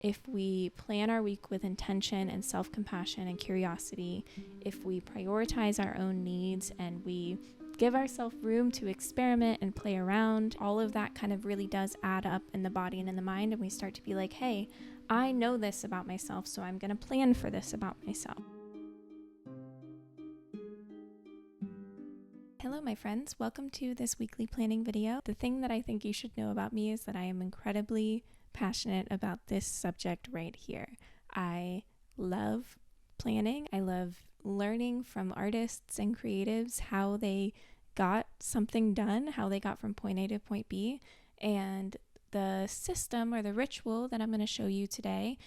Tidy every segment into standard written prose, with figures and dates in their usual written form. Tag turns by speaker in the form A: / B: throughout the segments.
A: If we plan our week with intention and self-compassion and curiosity, if we prioritize our own needs and we give ourselves room to experiment and play around, all of that kind of really does add up in the body and in the mind, and we start to be like, hey, I know this about myself, so I'm going to plan for this about myself. Hello, my friends. Welcome to this weekly planning video. The thing that I think you should know about me is that I am incredibly passionate about this subject right here. I love planning. I love learning from artists and creatives how they got something done, how they got from point A to point B, and the system or the ritual that I'm going to show you today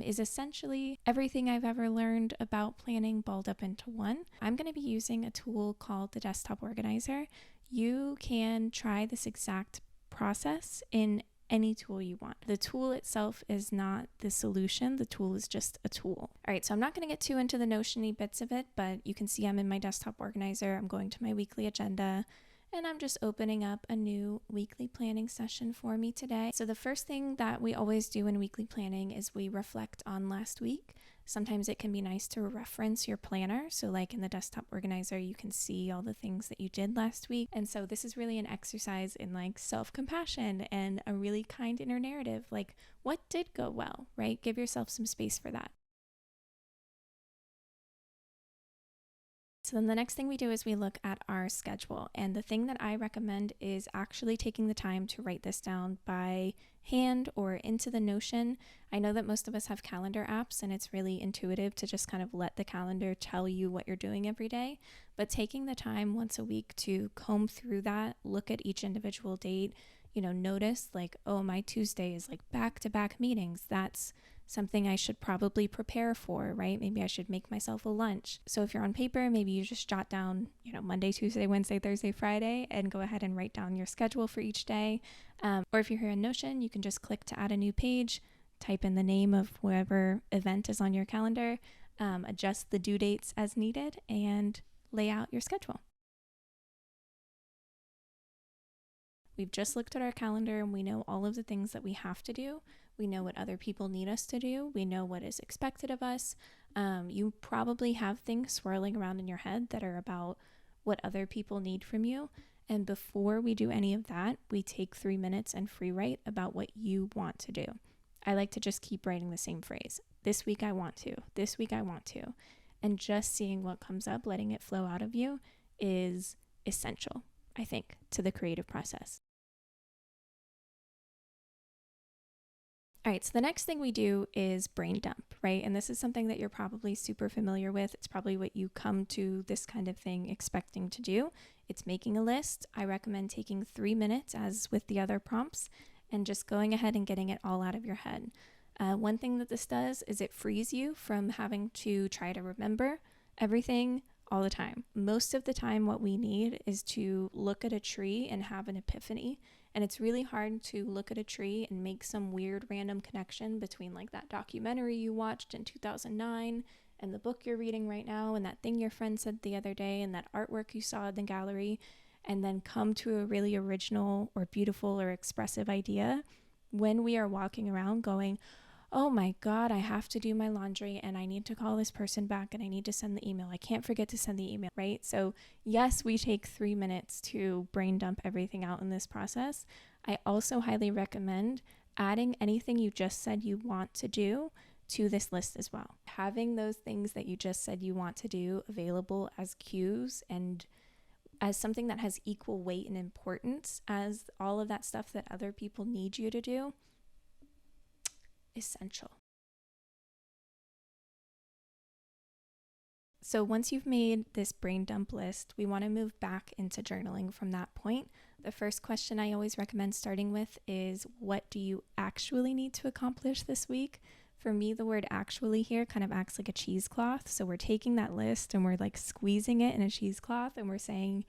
A: is essentially everything I've ever learned about planning balled up into one. I'm going to be using a tool called the desktop organizer. You can try this exact process in any tool you want. The tool itself is not the solution. The tool is just a tool. All right, so I'm not going to get too into the notion-y bits of it, but you can see I'm in my desktop organizer. I'm going to my weekly agenda, and I'm just opening up a new weekly planning session for me today. So the first thing that we always do in weekly planning is we reflect on last week. Sometimes it can be nice to reference your planner. So like in the desktop organizer, you can see all the things that you did last week. And so this is really an exercise in like self-compassion and a really kind inner narrative. Like, what did go well, right? Give yourself some space for that. So then the next thing we do is we look at our schedule. And the thing that I recommend is actually taking the time to write this down by hand or into the Notion. I know that most of us have calendar apps and it's really intuitive to just kind of let the calendar tell you what you're doing every day. But taking the time once a week to comb through that, look at each individual date, notice like, oh, my Tuesday is like back-to-back meetings. That's something I should probably prepare for, right? Maybe I should make myself a lunch. So if you're on paper, maybe you just jot down, Monday, Tuesday, Wednesday, Thursday, Friday, and go ahead and write down your schedule for each day. Or if you're here in Notion, you can just click to add a new page, type in the name of whatever event is on your calendar, adjust the due dates as needed, and lay out your schedule. We've just looked at our calendar and we know all of the things that we have to do. We know what other people need us to do. We know what is expected of us. You probably have things swirling around in your head that are about what other people need from you. And before we do any of that, we take 3 minutes and free write about what you want to do. I like to just keep writing the same phrase. This week I want to. This week I want to. And just seeing what comes up, letting it flow out of you is essential, I think, to the creative process. All right, so the next thing we do is brain dump, right? And this is something that you're probably super familiar with. It's probably what you come to this kind of thing expecting to do. It's making a list. I recommend taking 3 minutes, as with the other prompts, and just going ahead and getting it all out of your head. One thing that this does is it frees you from having to try to remember everything all the time. Most of the time, what we need is to look at a tree and have an epiphany. And it's really hard to look at a tree and make some weird random connection between like that documentary you watched in 2009 and the book you're reading right now and that thing your friend said the other day and that artwork you saw in the gallery, and then come to a really original or beautiful or expressive idea when we are walking around going, oh my God, I have to do my laundry and I need to call this person back and I need to send the email. I can't forget to send the email, right? So yes, we take 3 minutes to brain dump everything out in this process. I also highly recommend adding anything you just said you want to do to this list as well. Having those things that you just said you want to do available as cues and as something that has equal weight and importance as all of that stuff that other people need you to do, essential. So once you've made this brain dump list, we want to move back into journaling from that point. The first question I always recommend starting with is, what do you actually need to accomplish this week? For me, the word actually here kind of acts like a cheesecloth. So we're taking that list and we're like squeezing it in a cheesecloth and we're saying,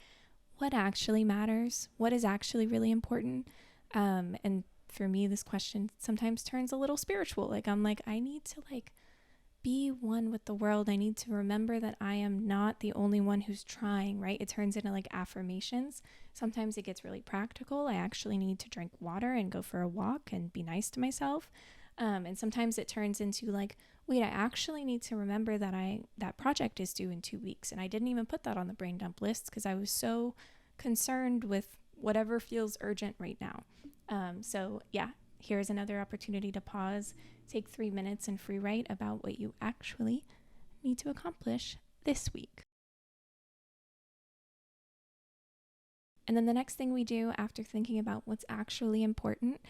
A: what actually matters? What is actually really important? And for me, this question sometimes turns a little spiritual. Like I'm like, I need to like be one with the world. I need to remember that I am not the only one who's trying, right? It turns into like affirmations. Sometimes it gets really practical. I actually need to drink water and go for a walk and be nice to myself. And sometimes it turns into like, wait, I actually need to remember that that project is due in 2 weeks. And I didn't even put that on the brain dump list because I was so concerned with whatever feels urgent right now. So yeah, here's another opportunity to pause, take 3 minutes and free write about what you actually need to accomplish this week. And then the next thing we do after thinking about what's actually important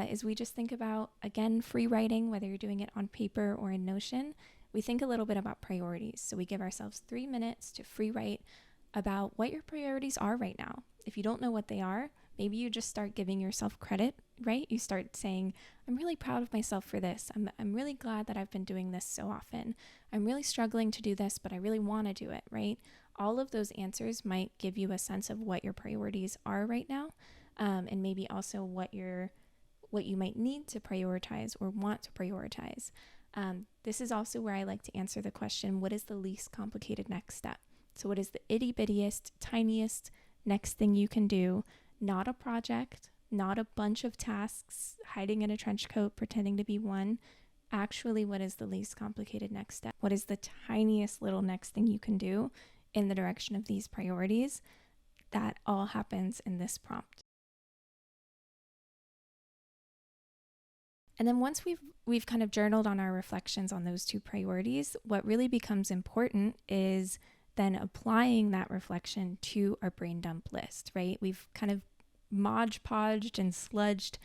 A: is we just think about, again, free writing, whether you're doing it on paper or in Notion. We think a little bit about priorities. So we give ourselves 3 minutes to free write about what your priorities are right now. If you don't know what they are, maybe you just start giving yourself credit, right? You start saying, I'm really proud of myself for this. I'm really glad that I've been doing this so often. I'm really struggling to do this, but I really want to do it, right? All of those answers might give you a sense of what your priorities are right now, and maybe also what you might need to prioritize or want to prioritize. This is also where I like to answer the question, what is the least complicated next step? So what is the itty bittiest, tiniest next thing you can do? Not a project, not a bunch of tasks, hiding in a trench coat, pretending to be one. Actually, what is the least complicated next step? What is the tiniest little next thing you can do in the direction of these priorities? That all happens in this prompt. And then once we've kind of journaled on our reflections on those two priorities, what really becomes important is then applying that reflection to our brain dump list, right? We've kind of Mod Podged and sludged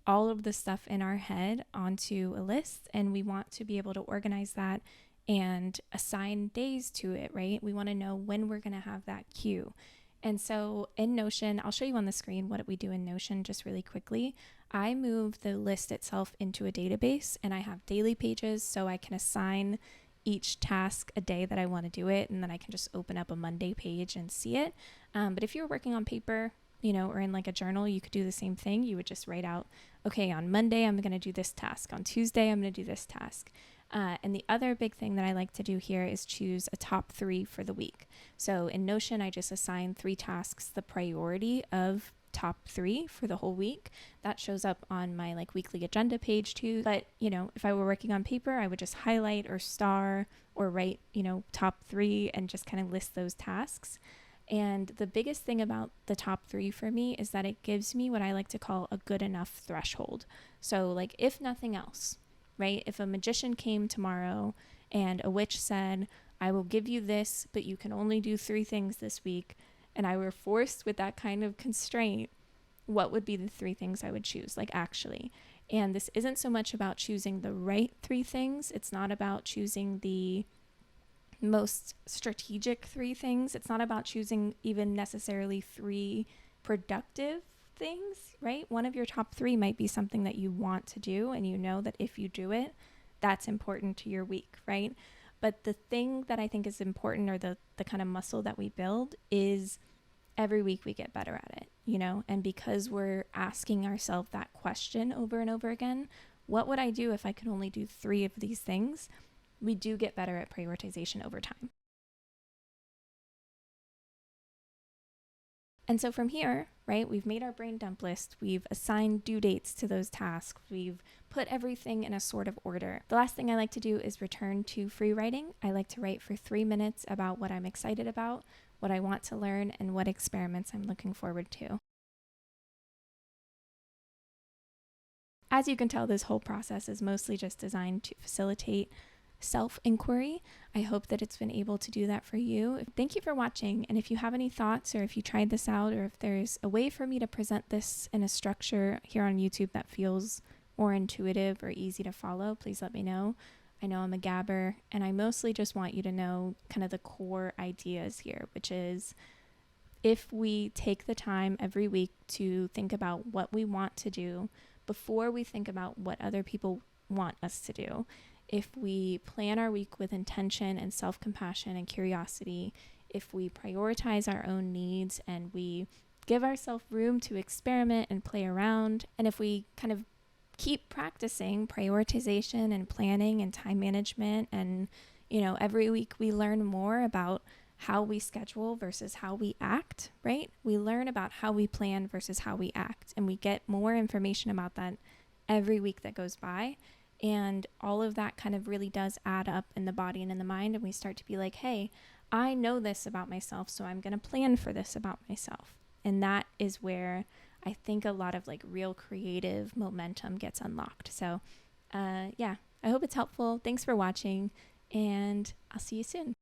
A: all of the stuff in our head onto a list, and we want to be able to organize that and assign days to it, right? We want to know when we're going to have that cue. And so in Notion, I'll show you on the screen what we do in Notion just really quickly. I move the list itself into a database, and I have daily pages so I can assign each task a day that I want to do it, and then I can just open up a Monday page and see it. But if you're working on paper, or in like a journal, you could do the same thing. You would just write out, okay, on Monday, I'm going to do this task. On Tuesday, I'm going to do this task. And the other big thing that I like to do here is choose a top 3 for the week. So in Notion, I just assign 3 tasks the priority of top 3 for the whole week. That shows up on my like weekly agenda page too. But, if I were working on paper, I would just highlight or star or write, top 3 and just kind of list those tasks. And the biggest thing about the top 3 for me is that it gives me what I like to call a good enough threshold. So like if nothing else, right? If a magician came tomorrow and a witch said, I will give you this, but you can only do 3 things this week, and I were forced with that kind of constraint, what would be the 3 things I would choose, like actually? And this isn't so much about choosing the right 3 things. It's not about choosing the most strategic 3 things. It's not about choosing even necessarily 3 productive things, right? One of your top 3 might be something that you want to do, and you know that if you do it, that's important to your week, right? But the thing that I think is important, or the kind of muscle that we build, is every week we get better at it, and because we're asking ourselves that question over and over again, what would I do if I could only do 3 of these things? We do get better at prioritization over time. And so from here, right, we've made our brain dump list, we've assigned due dates to those tasks, we've put everything in a sort of order. The last thing I like to do is return to free writing. I like to write for 3 minutes about what I'm excited about, what I want to learn, and what experiments I'm looking forward to. As you can tell, this whole process is mostly just designed to facilitate self-inquiry. I hope that it's been able to do that for you. Thank you for watching, and if you have any thoughts, or if you tried this out, or if there's a way for me to present this in a structure here on YouTube that feels more intuitive or easy to follow, please let me know. I know I'm a gabber, and I mostly just want you to know kind of the core ideas here, which is if we take the time every week to think about what we want to do before we think about what other people want us to do, if we plan our week with intention and self-compassion and curiosity, if we prioritize our own needs and we give ourselves room to experiment and play around, and if we kind of keep practicing prioritization and planning and time management, and every week we learn more about how we schedule versus how we act, right? We learn about how we plan versus how we act, and we get more information about that every week that goes by. And all of that kind of really does add up in the body and in the mind. And we start to be like, hey, I know this about myself, so I'm going to plan for this about myself. And that is where I think a lot of like real creative momentum gets unlocked. So, yeah, I hope it's helpful. Thanks for watching, and I'll see you soon.